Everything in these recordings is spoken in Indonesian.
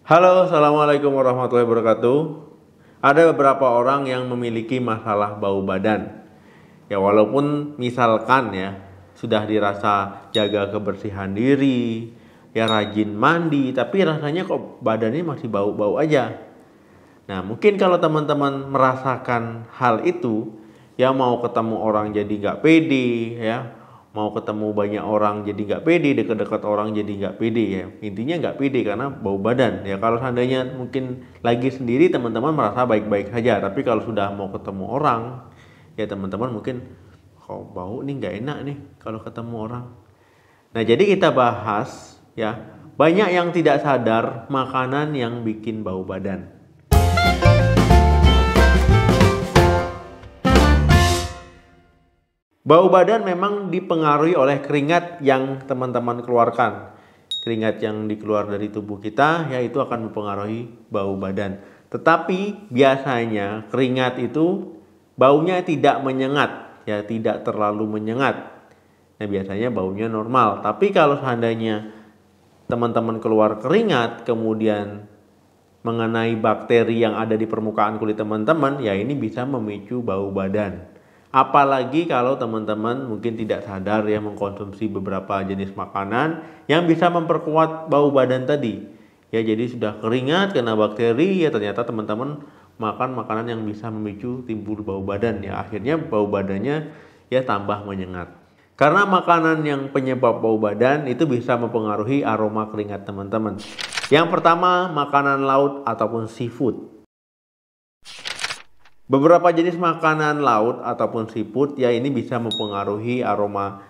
Halo, assalamualaikum warahmatullahi wabarakatuh. Ada beberapa orang yang memiliki masalah bau badan. Ya, walaupun misalkan ya sudah dirasa jaga kebersihan diri, ya rajin mandi, tapi rasanya kok badannya masih bau-bau aja. Nah, mungkin kalau teman-teman merasakan hal itu, ya mau ketemu orang jadi nggak pede, ya mau ketemu banyak orang jadi nggak pede, dekat-dekat orang jadi nggak pede, ya intinya nggak pede karena bau badan. Ya kalau seandainya mungkin lagi sendiri teman-teman merasa baik-baik saja, tapi kalau sudah mau ketemu orang, ya teman-teman mungkin kok bau nih nggak enak nih kalau ketemu orang. Nah, jadi kita bahas ya banyak yang tidak sadar makanan yang bikin bau badan. Bau badan memang dipengaruhi oleh keringat yang teman-teman keluarkan. Keringat yang dikeluar dari tubuh kita, ya itu akan mempengaruhi bau badan. Tetapi biasanya keringat itu baunya tidak menyengat, ya tidak terlalu menyengat. Nah, biasanya baunya normal. Tapi kalau seandainya teman-teman keluar keringat, kemudian mengenai bakteri yang ada di permukaan kulit teman-teman, ya ini bisa memicu bau badan. Apalagi kalau teman-teman mungkin tidak sadar ya mengkonsumsi beberapa jenis makanan yang bisa memperkuat bau badan tadi. Ya jadi sudah keringat kena bakteri, ya ternyata teman-teman makan makanan yang bisa memicu timbul bau badan, ya akhirnya bau badannya ya tambah menyengat. Karena makanan yang penyebab bau badan itu bisa mempengaruhi aroma keringat teman-teman. Yang pertama, makanan laut ataupun seafood. Beberapa jenis makanan laut ataupun seafood ya ini bisa mempengaruhi aroma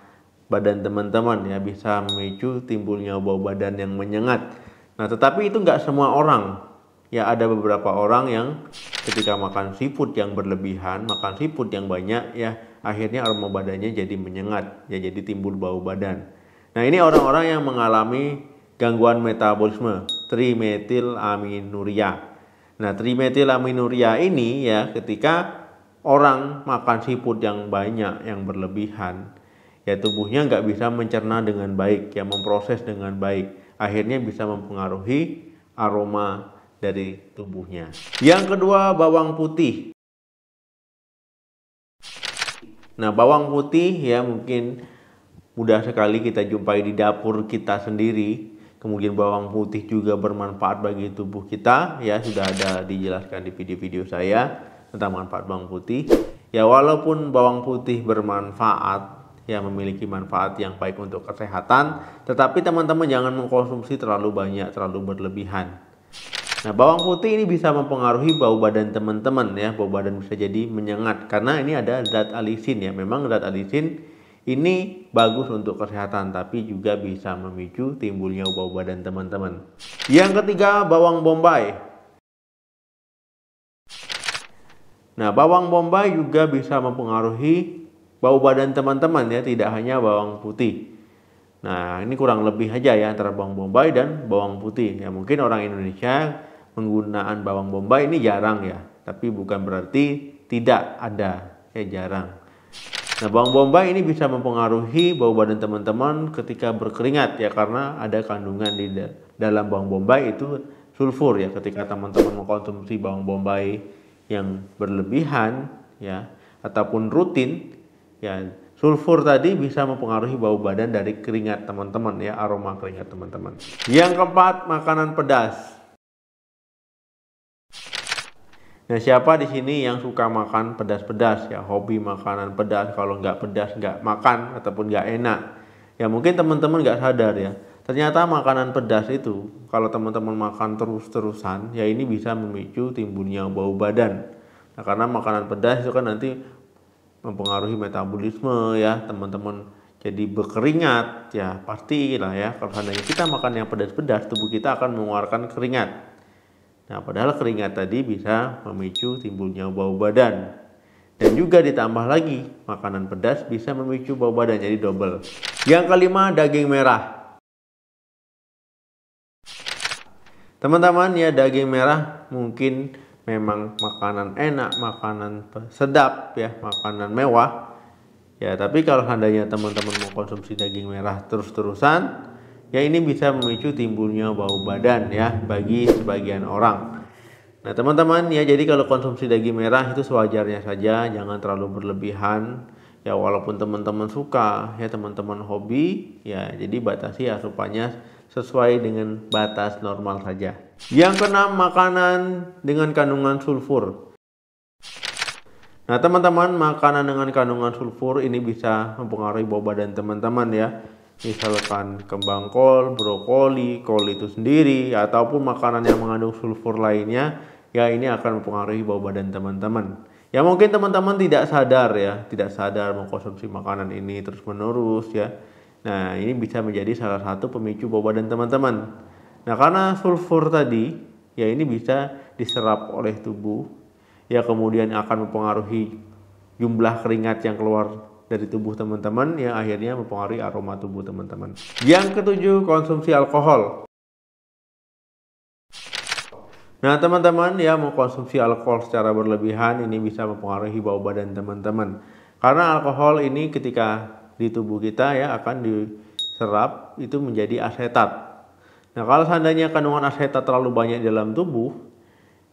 badan teman-teman, ya bisa memicu timbulnya bau badan yang menyengat. Nah, tetapi itu nggak semua orang. Ya ada beberapa orang yang ketika makan seafood yang berlebihan, makan seafood yang banyak, ya akhirnya aroma badannya jadi menyengat, ya jadi timbul bau badan. Nah, ini orang-orang yang mengalami gangguan metabolisme, trimetilaminoria. Nah, trimetilaminoria ini ya ketika orang makan seafood yang banyak, yang berlebihan, ya tubuhnya nggak bisa mencerna dengan baik, ya memproses dengan baik. Akhirnya bisa mempengaruhi aroma dari tubuhnya. Yang kedua, bawang putih. Nah, bawang putih ya mungkin mudah sekali kita jumpai di dapur kita sendiri. Kemudian bawang putih juga bermanfaat bagi tubuh kita, ya sudah ada dijelaskan di video-video saya tentang manfaat bawang putih. Ya walaupun bawang putih bermanfaat, ya memiliki manfaat yang baik untuk kesehatan, tetapi teman-teman jangan mengkonsumsi terlalu banyak, terlalu berlebihan. Nah, bawang putih ini bisa mempengaruhi bau badan teman-teman, ya bau badan bisa jadi menyengat karena ini ada zat alisin, ya memang zat alisin ini bagus untuk kesehatan, tapi juga bisa memicu timbulnya bau badan teman-teman. Yang ketiga, bawang bombay. Nah, bawang bombay juga bisa mempengaruhi bau badan teman-teman, ya tidak hanya bawang putih. Nah, ini kurang lebih aja ya antara bawang bombay dan bawang putih. Ya mungkin orang Indonesia penggunaan bawang bombay ini jarang ya, tapi bukan berarti tidak ada, ya jarang. Nah, bawang bombay ini bisa mempengaruhi bau badan teman-teman ketika berkeringat, ya karena ada kandungan di dalam bawang bombay itu sulfur, ya ketika teman-teman mengkonsumsi bawang bombay yang berlebihan ya ataupun rutin, ya sulfur tadi bisa mempengaruhi bau badan dari keringat teman-teman, ya aroma keringat teman-teman. Yang keempat, makanan pedas. Nah, siapa di sini yang suka makan pedas-pedas, ya hobi makanan pedas, kalau nggak pedas nggak makan ataupun nggak enak. Ya mungkin teman-teman nggak sadar ya, ternyata makanan pedas itu kalau teman-teman makan terus-terusan, ya ini bisa memicu timbulnya bau badan. Nah, karena makanan pedas itu kan nanti mempengaruhi metabolisme, ya teman-teman jadi berkeringat, ya pastilah ya kalau seandainya kita makan yang pedas-pedas, tubuh kita akan mengeluarkan keringat. Nah, padahal keringat tadi bisa memicu timbulnya bau badan. Dan juga ditambah lagi, makanan pedas bisa memicu bau badan, jadi double. Yang kelima, daging merah. Teman-teman, ya daging merah mungkin memang makanan enak, makanan sedap, ya makanan mewah. Ya, tapi kalau seandainya teman-teman mau konsumsi daging merah terus-terusan, ya ini bisa memicu timbulnya bau badan ya bagi sebagian orang. Nah teman-teman ya, jadi kalau konsumsi daging merah itu sewajarnya saja, jangan terlalu berlebihan. Ya walaupun teman-teman suka, ya teman-teman hobi, ya jadi batasi asupannya sesuai dengan batas normal saja. Yang keenam, makanan dengan kandungan sulfur. Nah teman-teman, makanan dengan kandungan sulfur ini bisa mempengaruhi bau badan teman-teman ya. Misalkan kembang kol, brokoli, kol itu sendiri, ataupun makanan yang mengandung sulfur lainnya, ya ini akan mempengaruhi bau badan teman-teman. Ya mungkin teman-teman tidak sadar mengkonsumsi makanan ini terus menerus ya. Nah ini bisa menjadi salah satu pemicu bau badan teman-teman. Nah karena sulfur tadi, ya ini bisa diserap oleh tubuh, ya kemudian akan mempengaruhi jumlah keringat yang keluar dari tubuh teman-teman, yang akhirnya mempengaruhi aroma tubuh teman-teman. Yang ketujuh, konsumsi alkohol. Nah teman-teman ya, mengkonsumsi alkohol secara berlebihan ini bisa mempengaruhi bau badan teman-teman. Karena alkohol ini ketika di tubuh kita ya akan diserap itu menjadi asetat. Nah kalau seandainya kandungan asetat terlalu banyak di dalam tubuh,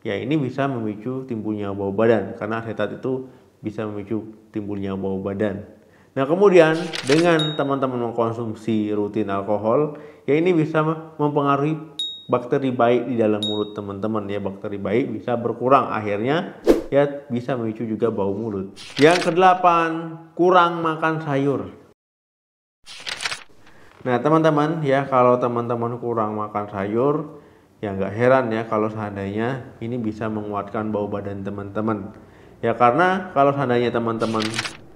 ya ini bisa memicu timbulnya bau badan. Karena asetat itu bisa memicu timbulnya bau badan. Nah kemudian dengan teman-teman mengkonsumsi rutin alkohol, ya ini bisa mempengaruhi bakteri baik di dalam mulut teman-teman ya. Bakteri baik bisa berkurang, akhirnya ya bisa memicu juga bau mulut. Yang kedelapan, kurang makan sayur. Nah teman-teman ya, kalau teman-teman kurang makan sayur, ya nggak heran ya kalau seandainya ini bisa menguatkan bau badan teman-teman. Ya karena kalau seandainya teman-teman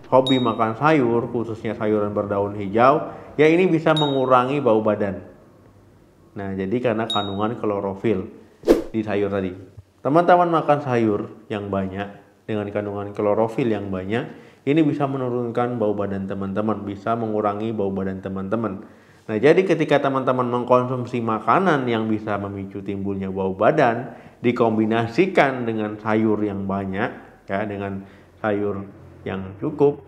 hobi makan sayur, khususnya sayuran berdaun hijau, ya ini bisa mengurangi bau badan. Nah, jadi karena kandungan klorofil di sayur tadi. Teman-teman makan sayur yang banyak dengan kandungan klorofil yang banyak, ini bisa menurunkan bau badan teman-teman, bisa mengurangi bau badan teman-teman. Nah, jadi ketika teman-teman mengkonsumsi makanan yang bisa memicu timbulnya bau badan, dikombinasikan dengan sayur yang banyak, ya, dengan sayur yang cukup,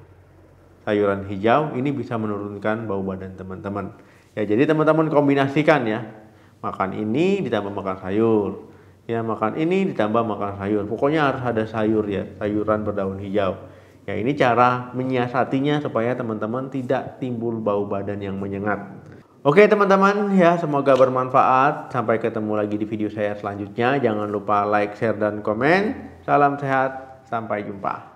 sayuran hijau, ini bisa menurunkan bau badan teman-teman. Ya, jadi teman-teman kombinasikan ya. Makan ini ditambah makan sayur. Ya, makan ini ditambah makan sayur. Pokoknya harus ada sayur ya, sayuran berdaun hijau. Ya, ini cara menyiasatinya supaya teman-teman tidak timbul bau badan yang menyengat. Oke teman-teman ya, semoga bermanfaat. Sampai ketemu lagi di video saya selanjutnya. Jangan lupa like, share, dan komen. Salam sehat, sampai jumpa.